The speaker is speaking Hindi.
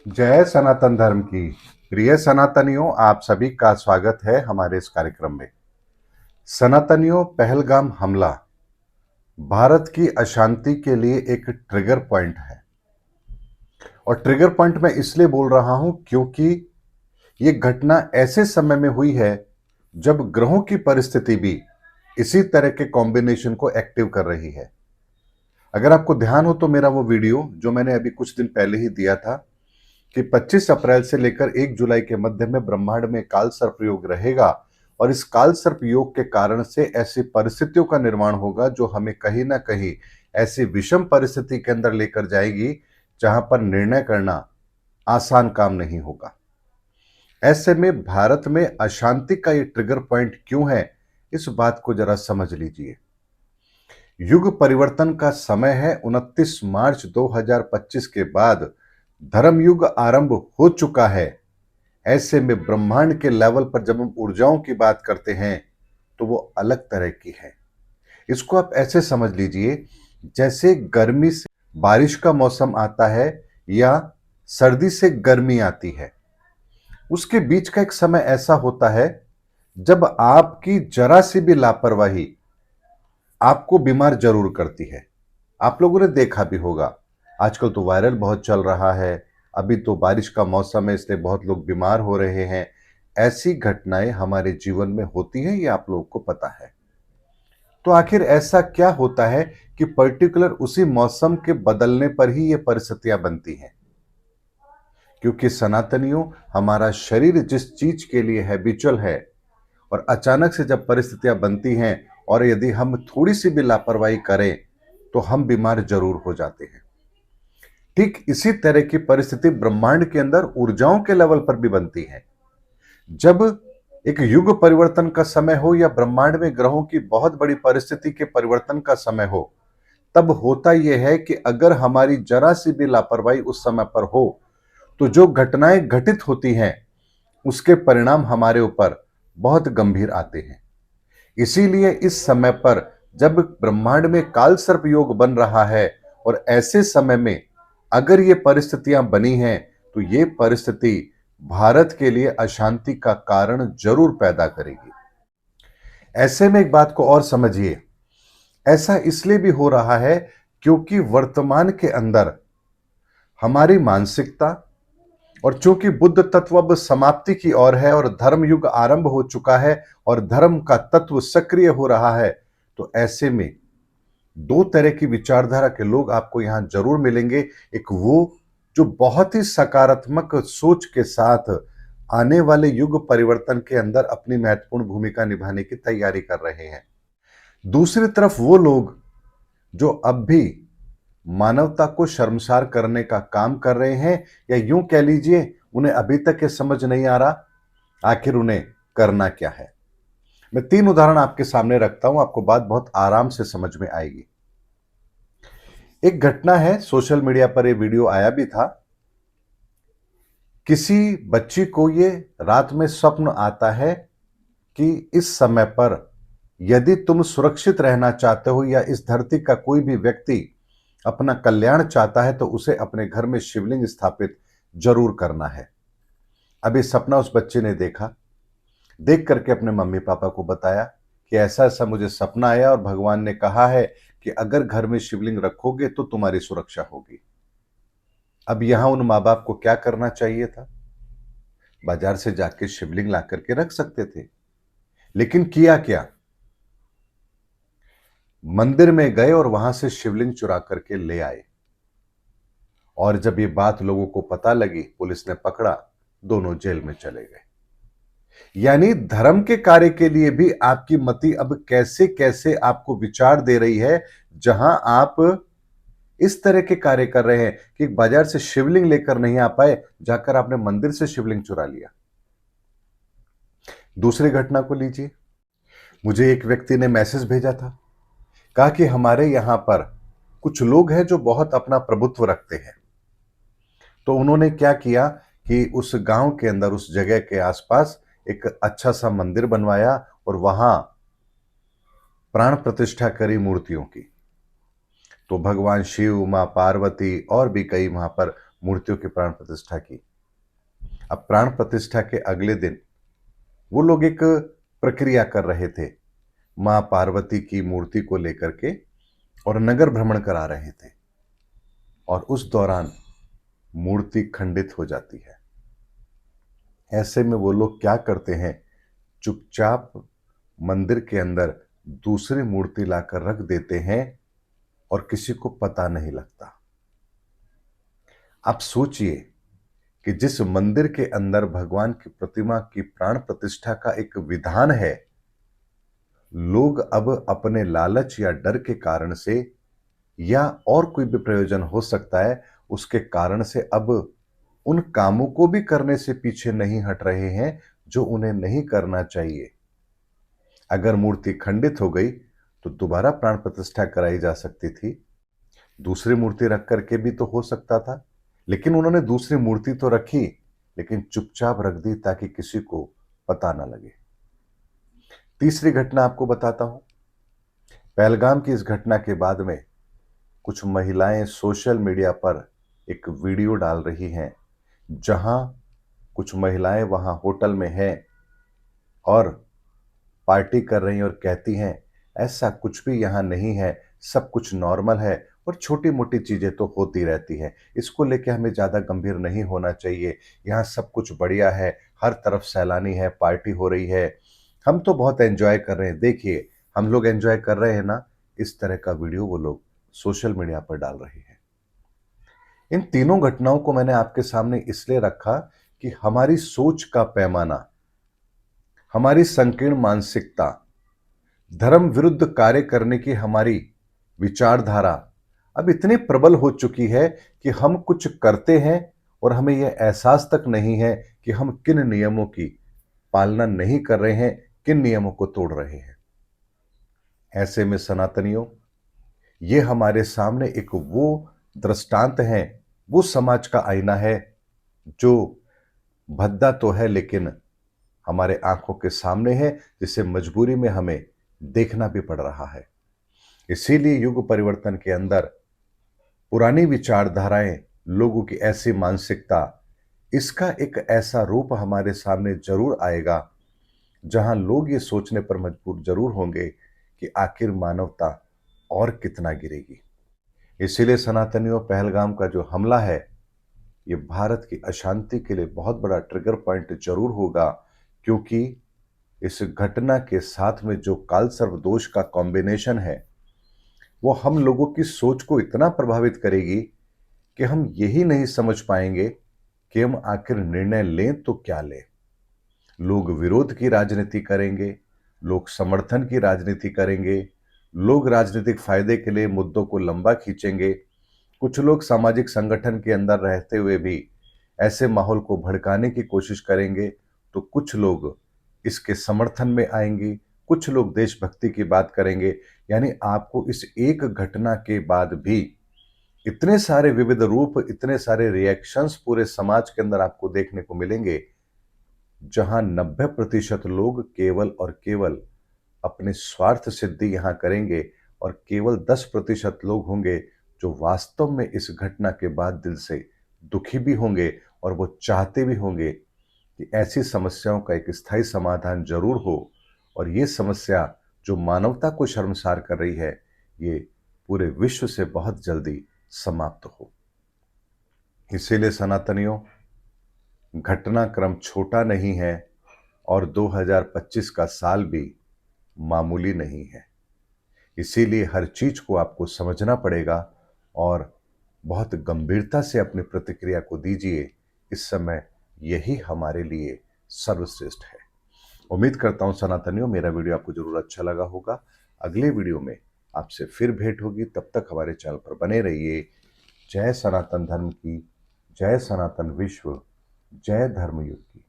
जय सनातन धर्म की। प्रिय सनातनियों, आप सभी का स्वागत है हमारे इस कार्यक्रम में। सनातनियों, पहलगाम हमला भारत की अशांति के लिए एक ट्रिगर पॉइंट है। और ट्रिगर पॉइंट मैं इसलिए बोल रहा हूं क्योंकि ये घटना ऐसे समय में हुई है जब ग्रहों की परिस्थिति भी इसी तरह के कॉम्बिनेशन को एक्टिव कर रही है। अगर आपको ध्यान हो तो मेरा वो वीडियो जो मैंने अभी कुछ दिन पहले ही दिया था कि 25 अप्रैल से लेकर 1 जुलाई के मध्य में ब्रह्मांड में काल सर्प योग रहेगा और इस काल सर्प योग के कारण से ऐसी परिस्थितियों का निर्माण होगा जो हमें कहीं ना कहीं ऐसी विषम परिस्थिति के अंदर लेकर जाएगी जहां पर निर्णय करना आसान काम नहीं होगा। ऐसे में भारत में अशांति का ये ट्रिगर पॉइंट क्यों है, इस बात को जरा समझ लीजिए। युग परिवर्तन का समय है 29 मार्च 2025 के बाद धर्म युग आरंभ हो चुका है। ऐसे में ब्रह्मांड के लेवल पर जब हम ऊर्जाओं की बात करते हैं तो वो अलग तरह की है। इसको आप ऐसे समझ लीजिए जैसे गर्मी से बारिश का मौसम आता है या सर्दी से गर्मी आती है। उसके बीच का एक समय ऐसा होता है जब आपकी जरा सी भी लापरवाही आपको बीमार जरूर करती है। आप लोगों ने देखा भी होगा, आजकल तो वायरल बहुत चल रहा है। अभी तो बारिश का मौसम है इसलिए बहुत लोग बीमार हो रहे हैं। ऐसी घटनाएं हमारे जीवन में होती हैं, ये आप लोगों को पता है। तो आखिर ऐसा क्या होता है कि पर्टिकुलर उसी मौसम के बदलने पर ही ये परिस्थितियां बनती हैं? क्योंकि सनातनियों, हमारा शरीर जिस चीज के लिए हैबिचुअल है और अचानक से जब परिस्थितियां बनती हैं और यदि हम थोड़ी सी भी लापरवाही करें तो हम बीमार जरूर हो जाते हैं। ठीक इसी तरह की परिस्थिति ब्रह्मांड के अंदर ऊर्जाओं के लेवल पर भी बनती है। जब एक युग परिवर्तन का समय हो या ब्रह्मांड में ग्रहों की बहुत बड़ी परिस्थिति के परिवर्तन का समय हो, तब होता यह है कि अगर हमारी जरा सी भी लापरवाही उस समय पर हो तो जो घटनाएं घटित होती हैं उसके परिणाम हमारे ऊपर बहुत गंभीर आते हैं। इसीलिए इस समय पर जब ब्रह्मांड में काल सर्प योग बन रहा है और ऐसे समय में अगर ये परिस्थितियां बनी हैं तो ये परिस्थिति भारत के लिए अशांति का कारण जरूर पैदा करेगी। ऐसे में एक बात को और समझिए, ऐसा इसलिए भी हो रहा है क्योंकि वर्तमान के अंदर हमारी मानसिकता और चूंकि बुद्ध तत्व अब समाप्ति की ओर है और धर्म युग आरंभ हो चुका है और धर्म का तत्व सक्रिय हो रहा है, तो ऐसे में दो तरह की विचारधारा के लोग आपको यहां जरूर मिलेंगे। एक वो जो बहुत ही सकारात्मक सोच के साथ आने वाले युग परिवर्तन के अंदर अपनी महत्वपूर्ण भूमिका निभाने की तैयारी कर रहे हैं। दूसरी तरफ वो लोग जो अब भी मानवता को शर्मसार करने का काम कर रहे हैं, या यूं कह लीजिए उन्हें अभी तक ये समझ नहीं आ रहा आखिर उन्हें करना क्या है। मैं 3 उदाहरण आपके सामने रखता हूं, आपको बात बहुत आराम से समझ में आएगी। एक घटना है, सोशल मीडिया पर यह वीडियो आया भी था। किसी बच्ची को ये रात में स्वप्न आता है कि इस समय पर यदि तुम सुरक्षित रहना चाहते हो या इस धरती का कोई भी व्यक्ति अपना कल्याण चाहता है तो उसे अपने घर में शिवलिंग स्थापित जरूर करना है। अब ये सपना उस बच्चे ने देखा, देख करके अपने मम्मी पापा को बताया कि ऐसा ऐसा मुझे सपना आया और भगवान ने कहा है कि अगर घर में शिवलिंग रखोगे तो तुम्हारी सुरक्षा होगी। अब यहां उन माँ बाप को क्या करना चाहिए था? बाजार से जाके शिवलिंग ला करके रख सकते थे, लेकिन किया क्या? मंदिर में गए और वहां से शिवलिंग चुरा करके ले आए। और जब ये बात लोगों को पता लगी, पुलिस ने पकड़ा, दोनों जेल में चले गए। यानी धर्म के कार्य के लिए भी आपकी मति अब कैसे कैसे आपको विचार दे रही है, जहां आप इस तरह के कार्य कर रहे हैं कि बाजार से शिवलिंग लेकर नहीं आ पाए, जाकर आपने मंदिर से शिवलिंग चुरा लिया। दूसरी घटना को लीजिए। मुझे एक व्यक्ति ने मैसेज भेजा था, कहा कि हमारे यहां पर कुछ लोग हैं जो बहुत अपना प्रभुत्व रखते हैं। तो उन्होंने क्या किया कि उस गांव के अंदर, उस जगह के आसपास एक अच्छा सा मंदिर बनवाया और वहां प्राण प्रतिष्ठा करी मूर्तियों की। तो भगवान शिव, मां पार्वती और भी कई वहां पर मूर्तियों की प्राण प्रतिष्ठा की। अब प्राण प्रतिष्ठा के अगले दिन वो लोग एक प्रक्रिया कर रहे थे, मां पार्वती की मूर्ति को लेकर के, और नगर भ्रमण करा रहे थे। और उस दौरान मूर्ति खंडित हो जाती है। ऐसे में वो लोग क्या करते हैं, चुपचाप मंदिर के अंदर दूसरी मूर्ति लाकर रख देते हैं और किसी को पता नहीं लगता। आप सोचिए कि जिस मंदिर के अंदर भगवान की प्रतिमा की प्राण प्रतिष्ठा का एक विधान है, लोग अब अपने लालच या डर के कारण से, या और कोई भी प्रयोजन हो सकता है, उसके कारण से अब उन कामों को भी करने से पीछे नहीं हट रहे हैं जो उन्हें नहीं करना चाहिए। अगर मूर्ति खंडित हो गई तो दोबारा प्राण प्रतिष्ठा कराई जा सकती थी, दूसरी मूर्ति रख करके भी तो हो सकता था, लेकिन उन्होंने दूसरी मूर्ति तो रखी, लेकिन चुपचाप रख दी ताकि किसी को पता ना लगे। तीसरी घटना आपको बताता हूं। पहलगाम की इस घटना के बाद में कुछ महिलाएं सोशल मीडिया पर एक वीडियो डाल रही हैं, जहां कुछ महिलाएं वहां होटल में हैं और पार्टी कर रही हैं और कहती हैं, ऐसा कुछ भी यहाँ नहीं है, सब कुछ नॉर्मल है और छोटी-मोटी चीज़ें तो होती रहती हैं। इसको लेके हमें ज़्यादा गंभीर नहीं होना चाहिए। यहाँ सब कुछ बढ़िया है, हर तरफ सैलानी है, पार्टी हो रही है। हम तो बहुत एन्जॉय कर रहे हैं। देखिए, हम लोग एन्जॉय कर रहे हैं ना, इस तरह का वीडियो वो लोग सोशल मीडिया पर डाल रहे हैं। इन तीनों घटनाओं को मैंने आपके सामने इसलिए रखा कि हमारी सोच का पैमाना, हमारी संकीर्ण मानसिकता, धर्म विरुद्ध कार्य करने की हमारी विचारधारा अब इतनी प्रबल हो चुकी है कि हम कुछ करते हैं और हमें यह एहसास तक नहीं है कि हम किन नियमों की पालना नहीं कर रहे हैं, किन नियमों को तोड़ रहे हैं। ऐसे में सनातनियों, ये हमारे सामने एक वो दृष्टांत है, वो समाज का आईना है जो भद्दा तो है लेकिन हमारे आंखों के सामने है, जिसे मजबूरी में हमें देखना भी पड़ रहा है। इसीलिए युग परिवर्तन के अंदर पुरानी विचारधाराएं, लोगों की ऐसी मानसिकता, इसका एक ऐसा रूप हमारे सामने जरूर आएगा जहां लोग ये सोचने पर मजबूर जरूर होंगे कि आखिर मानवता और कितना गिरेगी। इसीलिए सनातनियों, पहलगाम का जो हमला है, ये भारत की अशांति के लिए बहुत बड़ा ट्रिगर पॉइंट जरूर होगा, क्योंकि इस घटना के साथ में जो काल सर्प दोष का कॉम्बिनेशन है, वो हम लोगों की सोच को इतना प्रभावित करेगी कि हम यही नहीं समझ पाएंगे कि हम आखिर निर्णय लें तो क्या लें। लोग विरोध की राजनीति करेंगे, लोग समर्थन की राजनीति करेंगे, लोग राजनीतिक फायदे के लिए मुद्दों को लंबा खींचेंगे। कुछ लोग सामाजिक संगठन के अंदर रहते हुए भी ऐसे माहौल को भड़काने की कोशिश करेंगे, तो कुछ लोग इसके समर्थन में आएंगे, कुछ लोग देशभक्ति की बात करेंगे। यानी आपको इस एक घटना के बाद भी इतने सारे विविध रूप, इतने सारे रिएक्शंस पूरे समाज के अंदर आपको देखने को मिलेंगे, जहां 90% लोग केवल और केवल अपने स्वार्थ सिद्धि यहां करेंगे और केवल 10% लोग होंगे जो वास्तव में इस घटना के बाद दिल से दुखी भी होंगे और वो चाहते भी होंगे कि ऐसी समस्याओं का एक स्थायी समाधान जरूर हो, और ये समस्या जो मानवता को शर्मसार कर रही है, ये पूरे विश्व से बहुत जल्दी समाप्त हो। इसीलिए सनातनियों, घटनाक्रम छोटा नहीं है और 2025 का साल भी मामूली नहीं है। इसीलिए हर चीज को आपको समझना पड़ेगा और बहुत गंभीरता से अपनी प्रतिक्रिया को दीजिए। इस समय यही हमारे लिए सर्वश्रेष्ठ है। उम्मीद करता हूं सनातनियों, मेरा वीडियो आपको जरूर अच्छा लगा होगा। अगले वीडियो में आपसे फिर भेंट होगी, तब तक हमारे चैनल पर बने रहिए। जय सनातन धर्म की, जय सनातन विश्व, जय धर्मयुग की।